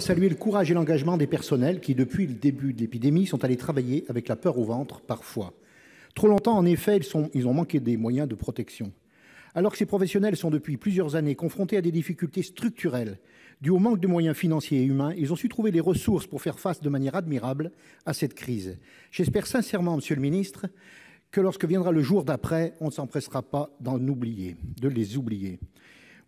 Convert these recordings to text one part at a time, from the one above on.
Saluer le courage et l'engagement des personnels qui, depuis le début de l'épidémie, sont allés travailler avec la peur au ventre, parfois. Trop longtemps, en effet, ils ont manqué des moyens de protection. Alors que ces professionnels sont depuis plusieurs années confrontés à des difficultés structurelles dues au manque de moyens financiers et humains, ils ont su trouver les ressources pour faire face de manière admirable à cette crise. J'espère sincèrement, Monsieur le Ministre, que lorsque viendra le jour d'après, on ne s'empressera pas de les oublier.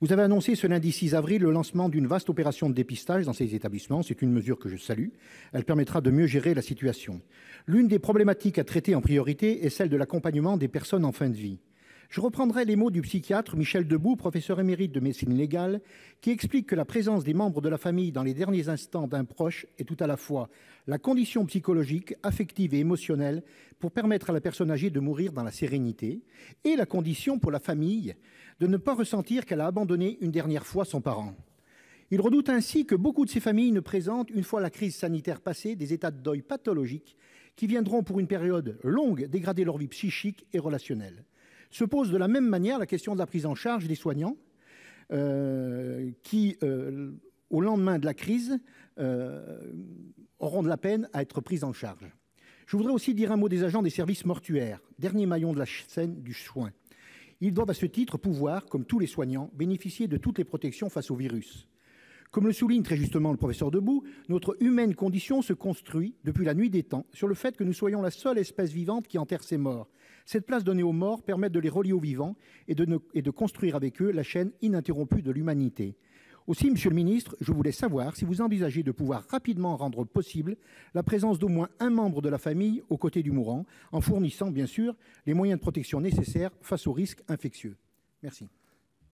Vous avez annoncé ce lundi 6 avril le lancement d'une vaste opération de dépistage dans ces établissements. C'est une mesure que je salue. Elle permettra de mieux gérer la situation. L'une des problématiques à traiter en priorité est celle de l'accompagnement des personnes en fin de vie. Je reprendrai les mots du psychiatre Michel Debout, professeur émérite de médecine légale, qui explique que la présence des membres de la famille dans les derniers instants d'un proche est tout à la fois la condition psychologique, affective et émotionnelle pour permettre à la personne âgée de mourir dans la sérénité et la condition pour la famille de ne pas ressentir qu'elle a abandonné une dernière fois son parent. Il redoute ainsi que beaucoup de ces familles ne présentent, une fois la crise sanitaire passée, des états de deuil pathologiques qui viendront pour une période longue dégrader leur vie psychique et relationnelle. Se pose de la même manière la question de la prise en charge des soignants qui, au lendemain de la crise, auront de la peine à être pris en charge. Je voudrais aussi dire un mot des agents des services mortuaires, dernier maillon de la chaîne du soin. Ils doivent à ce titre pouvoir, comme tous les soignants, bénéficier de toutes les protections face au virus. Comme le souligne très justement le professeur Debout, notre humaine condition se construit, depuis la nuit des temps, sur le fait que nous soyons la seule espèce vivante qui enterre ses morts. Cette place donnée aux morts permet de les relier aux vivants et de construire avec eux la chaîne ininterrompue de l'humanité. Aussi, Monsieur le Ministre, je voulais savoir si vous envisagez de pouvoir rapidement rendre possible la présence d'au moins un membre de la famille aux côtés du mourant, en fournissant bien sûr les moyens de protection nécessaires face aux risques infectieux. Merci.